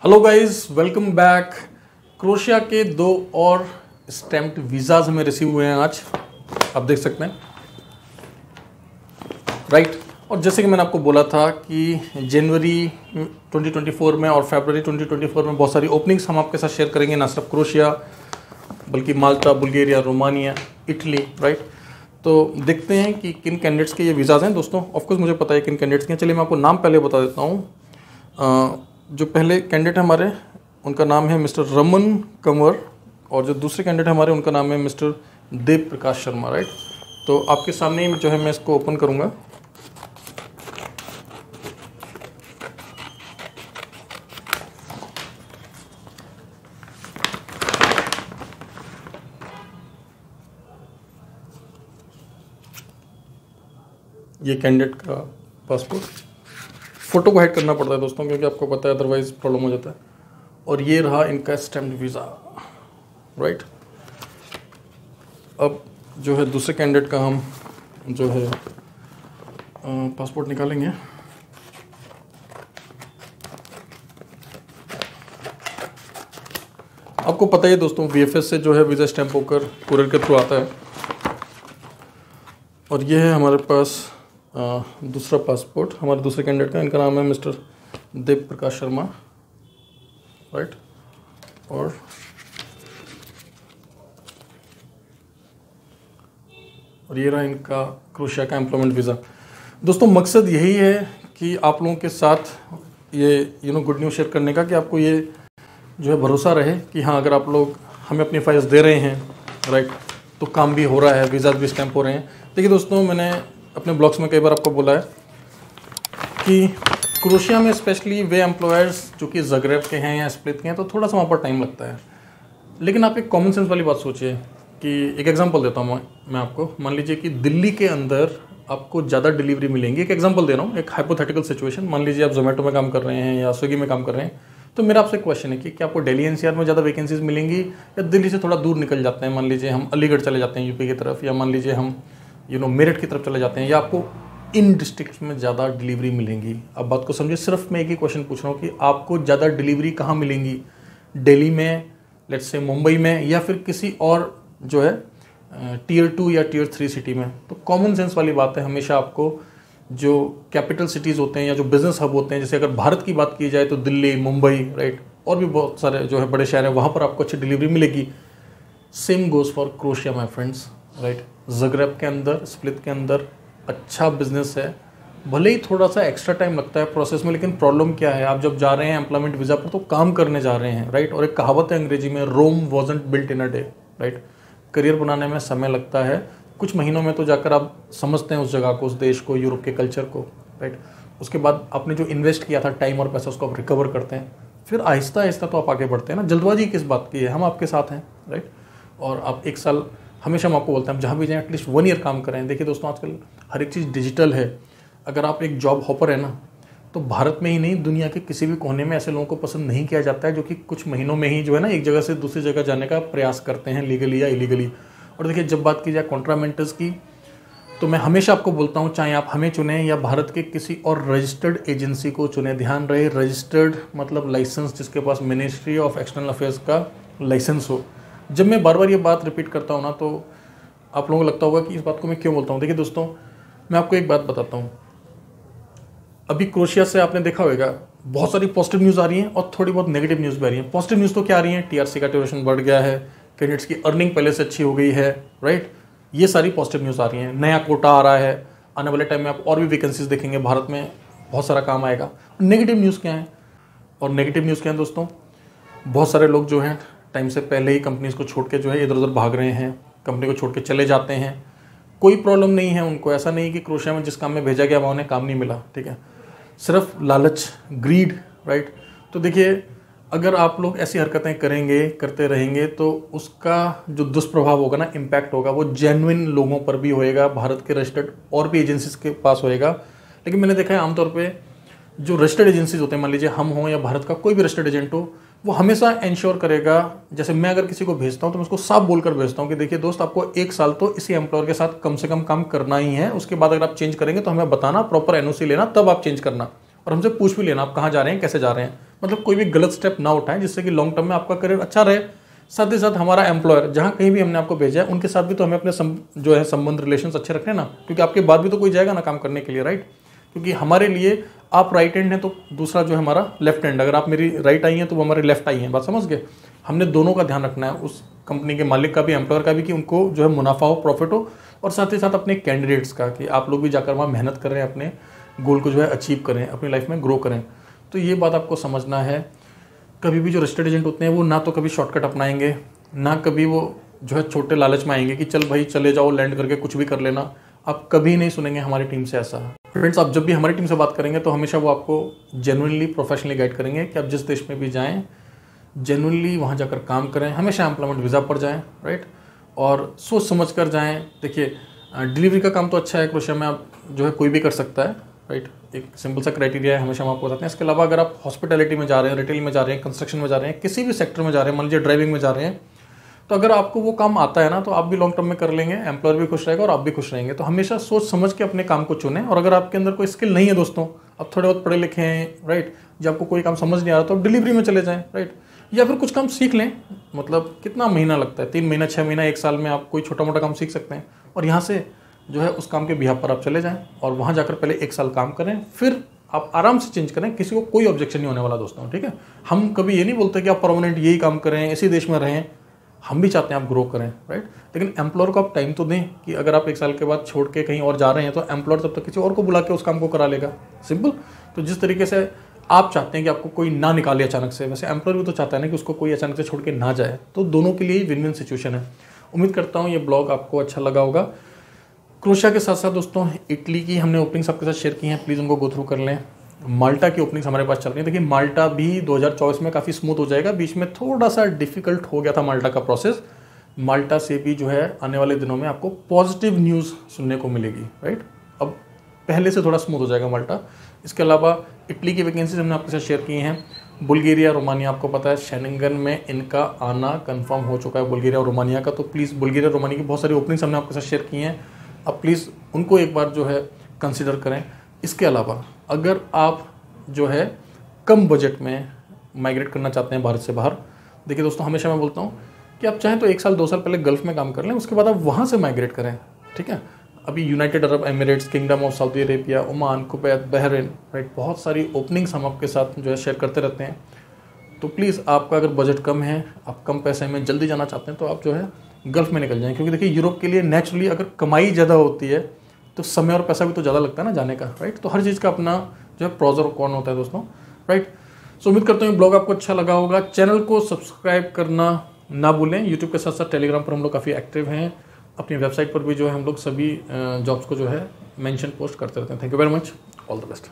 Hello guys, welcome back. Crochet के 2 और stamped visas हमें रिसीव हुए हैं आज, आप देख सकते हैं, राइट। और जैसे कि मैंने आपको बोला था कि जनवरी 2024 में और फरवरी 2024 में बहुत सारी ओपनिंग्स हम आपके साथ शेयर करेंगे, ना सिर्फ क्रोशिया बल्कि माल्टा, बुल्गारिया, रोमानिया, इटली, राइट। तो देखते हैं कि किन कैंडिडेट्स के ये वीज़ाज हैं। दोस्तों ऑफकोर्स मुझे पता है किन कैंडिडेट्स के हैं। चलिए मैं आपको नाम पहले बता देता हूँ। जो पहले कैंडिडेट हमारे, उनका नाम है मिस्टर रमन कंवर, और जो दूसरे कैंडिडेट हमारे उनका नाम है मिस्टर देव प्रकाश शर्मा, राइट। तो आपके सामने ही जो है मैं इसको ओपन करूँगा। ये कैंडिडेट का पासपोर्ट, फ़ोटो को हाइड करना पड़ता है दोस्तों, क्योंकि आपको पता है अदरवाइज प्रॉब्लम हो जाता है। और ये रहा इनका स्टैम्प्ड वीज़ा, राइट। अब जो है दूसरे कैंडिडेट का हम जो है पासपोर्ट निकालेंगे। आपको पता ही है दोस्तों, वीएफएस से जो है वीज़ा स्टैम्प होकर कुरियर के थ्रू आता है। और ये है हमारे पास दूसरा पासपोर्ट हमारे दूसरे कैंडिडेट का। इनका नाम है मिस्टर देव प्रकाश शर्मा, राइट। और ये रहा इनका क्रोशिया का एम्प्लॉयमेंट वीज़ा। दोस्तों मकसद यही है कि आप लोगों के साथ ये गुड न्यूज़ शेयर करने का, कि आपको ये जो है भरोसा रहे कि हाँ, अगर आप लोग हमें अपनी फाइल्स दे रहे हैं, राइट, तो काम भी हो रहा है, वीज़ा भी स्टैम्प हो रहे हैं। देखिए दोस्तों, मैंने अपने ब्लॉग्स में कई बार आपको बोला है कि क्रोशिया में स्पेशली वे एम्प्लॉयर्स जो कि ज़ग्रेब के हैं या स्प्लिट के हैं, तो थोड़ा सा वहाँ पर टाइम लगता है। लेकिन आप एक कॉमन सेंस वाली बात सोचिए कि एक एग्जांपल देता हूँ मैं आपको। मान लीजिए कि दिल्ली के अंदर आपको ज़्यादा डिलीवरी मिलेंगी। एक एग्जांपल दे रहा हूँ, एक हाइपोथेटिकल सिचुएशन। मान लीजिए आप जोमेटो में काम कर रहे हैं या स्विगी में काम कर रहे हैं, तो मेरा आपसे क्वेश्चन है कि क्या आपको दिल्ली एनसीआर में ज़्यादा वैकेंसीज मिलेंगी, या दिल्ली से थोड़ा दूर निकल जाते हैं, मान लीजिए हम अलीगढ़ चले जाते हैं यूपी की तरफ, या मान लीजिए हम मेरठ की तरफ चले जाते हैं, या आपको इन डिस्ट्रिक्ट्स में ज़्यादा डिलीवरी मिलेंगी। अब बात को समझिए, सिर्फ मैं एक ही क्वेश्चन पूछ रहा हूँ कि आपको ज़्यादा डिलीवरी कहाँ मिलेंगी, दिल्ली में, लेट्स से मुंबई में, या फिर किसी और जो है टियर 2 या टियर 3 सिटी में। तो कॉमन सेंस वाली बात है, हमेशा आपको जो कैपिटल सिटीज़ होते हैं या जो बिजनेस हब होते हैं, जैसे अगर भारत की बात की जाए तो दिल्ली, मुंबई, राइट, और भी बहुत सारे जो है बड़े शहर हैं, वहाँ पर आपको अच्छी डिलीवरी मिलेगी। Same goes for Croatia my friends, right. Zagreb के अंदर, स्प्लिट के अंदर अच्छा बिजनेस है, भले ही थोड़ा सा एक्स्ट्रा टाइम लगता है प्रोसेस में, लेकिन प्रॉब्लम क्या है, आप जब जा रहे हैं एम्प्लॉयमेंट वीज़ा पर तो काम करने जा रहे हैं, राइट। और एक कहावत है अंग्रेजी में, Rome wasn't built in a day, right. Career बनाने में समय लगता है, कुछ महीनों में तो जाकर आप समझते हैं उस जगह को, उस देश को, यूरोप के कल्चर को, राइट। उसके बाद आपने जो इन्वेस्ट किया था टाइम और पैसा, उसको आप रिकवर करते हैं, फिर आहिस्ता आहिस्ता तो आप आगे बढ़ते हैं ना। जल्दबाजी किस बात की है, हम आपके साथ हैं, राइट। और आप 1 साल, हमेशा हम आपको बोलते हैं, हम जहाँ भी जाएँ एटलीस्ट 1 ईयर काम करें। देखिए दोस्तों, आजकल हर एक चीज़ डिजिटल है। अगर आप एक जॉब हॉपर है ना, तो भारत में ही नहीं, दुनिया के किसी भी कोने में ऐसे लोगों को पसंद नहीं किया जाता है जो कि कुछ महीनों में ही जो है ना एक जगह से दूसरी जगह जाने का प्रयास करते हैं, लीगली या इलीगली। और देखिए, जब बात की जाए कॉन्ट्रामेंटर्स की, तो मैं हमेशा आपको बोलता हूँ, चाहे आप हमें चुनें या भारत के किसी और रजिस्टर्ड एजेंसी को चुनें, ध्यान रहे रजिस्टर्ड मतलब लाइसेंस, जिसके पास मिनिस्ट्री ऑफ एक्सटर्नल अफेयर्स का लाइसेंस हो। जब मैं बार बार ये बात रिपीट करता हूँ ना, तो आप लोगों को लगता होगा कि इस बात को मैं क्यों बोलता हूँ। देखिए दोस्तों, मैं आपको एक बात बताता हूँ। अभी क्रोशिया से आपने देखा होगा बहुत सारी पॉजिटिव न्यूज़ आ रही हैं और थोड़ी बहुत नेगेटिव न्यूज़ भी आ रही हैं। पॉजिटिव न्यूज़ तो क्या आ रही है, टीआरसी का ड्यूरेशन बढ़ गया है, कैंडिडेट्स की अर्निंग पहले से अच्छी हो गई है, राइट। ये सारी पॉजिटिव न्यूज़ आ रही हैं। नया कोटा आ रहा है, आने वाले टाइम में आप और भी वैकेंसीज देखेंगे, भारत में बहुत सारा काम आएगा। नेगेटिव न्यूज़ क्या है, और नेगेटिव न्यूज़ क्या है दोस्तों, बहुत सारे लोग जो हैं टाइम से पहले ही कंपनीज को छोड़ के जो है इधर उधर भाग रहे हैं, कंपनी को छोड़ के चले जाते हैं। कोई प्रॉब्लम नहीं है उनको, ऐसा नहीं कि क्रोशिया में जिस काम में भेजा गया वहाँ उन्हें काम नहीं मिला, ठीक है, सिर्फ लालच, ग्रीड, राइट। तो देखिए, अगर आप लोग ऐसी हरकतें करेंगे, करते रहेंगे, तो उसका जो दुष्प्रभाव होगा ना, इम्पैक्ट होगा, वो जेन्युइन लोगों पर भी होएगा, भारत के रजिस्टर्ड और भी एजेंसीज के पास होएगा। लेकिन मैंने देखा है आमतौर पे जो रजिस्टर्ड एजेंसीज होते हैं, मान लीजिए हम हों या भारत का कोई भी रजिस्टर्ड एजेंट हो, वो हमेशा इंश्योर करेगा, जैसे मैं अगर किसी को भेजता हूँ तो मैं उसको साफ बोलकर भेजता हूँ कि देखिए दोस्त, आपको 1 साल तो इसी एम्प्लॉयर के साथ कम से कम काम करना ही है, उसके बाद अगर आप चेंज करेंगे तो हमें बताना, प्रॉपर एनओसी लेना, तब आप चेंज करना, और हमसे पूछ भी लेना आप कहाँ जा रहे हैं, कैसे जा रहे हैं। मतलब कोई भी गलत स्टेप ना उठाएं जिससे कि लॉन्ग टर्म में आपका करियर अच्छा रहे। साथ ही साथ हमारा एम्प्लॉयर जहाँ कहीं भी हमने आपको भेजा है उनके साथ भी तो हमें अपने जो है संबंध रिलेशंस अच्छे रखने ना, क्योंकि आपके बाद भी तो कोई जाएगा ना काम करने के लिए, राइट। क्योंकि हमारे लिए आप राइट हैंड है तो दूसरा जो है हमारा लेफ्ट हैंड, अगर आप मेरी राइट आई हैं तो वो हमारे लेफ्ट आई हैं, बात समझ गए। हमने दोनों का ध्यान रखना है, उस कंपनी के मालिक का भी, एम्प्लॉयर का भी, कि उनको जो है मुनाफा हो, प्रॉफिट हो, और साथ ही साथ अपने कैंडिडेट्स का कि आप लोग भी जाकर वहाँ मेहनत करें, अपने गोल को जो है अचीव करें, अपनी लाइफ में ग्रो करें। तो ये बात आपको समझना है। कभी भी जो रजिस्टर्ड एजेंट होते हैं वो ना तो कभी शॉर्टकट अपनाएंगे, ना कभी वो जो है छोटे लालच में आएंगे कि चल भाई चले जाओ लैंड करके कुछ भी कर लेना। आप कभी नहीं सुनेंगे हमारी टीम से ऐसा। फ्रेंड्स, आप जब भी हमारी टीम से बात करेंगे तो हमेशा वो आपको जेन्युइनली प्रोफेशनली गाइड करेंगे कि आप जिस देश में भी जाएं जेन्युइनली वहाँ जाकर काम करें, हमेशा एम्प्लॉयमेंट वीज़ा पर जाएं, राइट, और सोच समझ कर जाएं। देखिए डिलीवरी का काम तो अच्छा है, क्रोशिया में आप जो है कोई भी कर सकता है, राइट, एक सिंपल सा क्राइटेरिया है, हमेशा हम आपको बताते हैं। इसके अलावा अगर आप हॉस्पिटैलिटी में जा रहे हैं, रिटेल में जा रहे हैं, कंस्ट्रक्शन में जा रहे हैं, किसी भी सेक्टर में जा रहे हैं, मान लीजिए ड्राइविंग में जा रहे हैं, तो अगर आपको वो काम आता है ना तो आप भी लॉन्ग टर्म में कर लेंगे, एम्प्लॉयर भी खुश रहेगा और आप भी खुश रहेंगे। तो हमेशा सोच समझ के अपने काम को चुनें। और अगर आपके अंदर कोई स्किल नहीं है दोस्तों, आप थोड़े बहुत पढ़े लिखे हैं, राइट, जब आपको कोई काम समझ नहीं आ रहा तो आप डिलीवरी में चले जाएं, राइट, या फिर कुछ काम सीख लें। मतलब कितना महीना लगता है, 3 महीना, 6 महीना, 1 साल में आप कोई छोटा मोटा काम सीख सकते हैं, और यहाँ से जो है उस काम के बिहाफ पर आप चले जाएं और वहाँ जाकर पहले 1 साल काम करें, फिर आप आराम से चेंज करें। किसी को कोई ऑब्जेक्शन नहीं होने वाला दोस्तों, ठीक है। हम कभी ये नहीं बोलते कि आप परमानेंट यही काम करें, इसी देश में रहें, हम भी चाहते हैं आप ग्रो करें, राइट। लेकिन एम्प्लॉयर को आप टाइम तो दें कि अगर आप 1 साल के बाद छोड़ के कहीं और जा रहे हैं तो एम्प्लॉयर तब तक किसी और को बुला के उस काम को करा लेगा, सिंपल। तो जिस तरीके से आप चाहते हैं कि आपको कोई ना निकाले अचानक से, वैसे एम्प्लॉयर भी तो चाहता है ना कि उसको कोई अचानक से छोड़ के ना जाए। तो दोनों के लिए ही विन विन सिचुएशन है। उम्मीद करता हूँ ये ब्लॉग आपको अच्छा लगा होगा। क्रोशिया के साथ साथ दोस्तों इटली की हमने ओपनिंग्स आपके साथ शेयर की हैं, प्लीज़ उनको गो थ्रू कर लें। माल्टा की ओपनिंग्स हमारे पास चल रही है। देखिए माल्टा भी 2024 में काफ़ी स्मूथ हो जाएगा, बीच में थोड़ा सा डिफिकल्ट हो गया था माल्टा का प्रोसेस। माल्टा से भी जो है आने वाले दिनों में आपको पॉजिटिव न्यूज़ सुनने को मिलेगी, राइट। अब पहले से थोड़ा स्मूथ हो जाएगा माल्टा। इसके अलावा इटली की वैकेंसीज हमने आपके साथ शेयर की हैं। बुल्गारिया, रोमानिया, आपको पता है शेंगन में इनका आना कंफर्म हो चुका है, बुल्गारिया और रोमानिया का। तो प्लीज़ बुल्गारिया, रोमानिया की बहुत सारी ओपनिंग्स हमने आपके साथ शेयर की हैं, अब प्लीज़ उनको एक बार जो है कंसिडर करें। इसके अलावा अगर आप जो है कम बजट में माइग्रेट करना चाहते हैं भारत से बाहर, देखिए दोस्तों हमेशा मैं बोलता हूँ कि आप चाहें तो 1 साल 2 साल पहले गल्फ़ में काम कर लें, उसके बाद आप वहाँ से माइग्रेट करें, ठीक है। अभी United Arab Emirates, kingdom of Saudi Arabia, Oman, Kuwait, Bahrain, right, बहुत सारी ओपनिंग्स हम आपके साथ जो है शेयर करते रहते हैं। तो प्लीज़ आपका अगर बजट कम है, आप कम पैसे में जल्दी जाना चाहते हैं तो आप जो है गल्फ़ में निकल जाएं, क्योंकि देखिए यूरोप के लिए नेचुरली अगर कमाई ज़्यादा होती है तो समय और पैसा भी तो ज़्यादा लगता है ना जाने का, राइट। तो हर चीज़ का अपना जो है प्रोज और कॉन होता है दोस्तों, राइट। सो उम्मीद करता हूँ ब्लॉग आपको अच्छा लगा होगा। चैनल को सब्सक्राइब करना ना भूलें। यूट्यूब के साथ साथ टेलीग्राम पर हम लोग काफ़ी एक्टिव हैं। अपनी वेबसाइट पर भी जो है हम लोग सभी जॉब्स को जो है मेंशन पोस्ट करते रहते हैं। Thank you very much, all the best.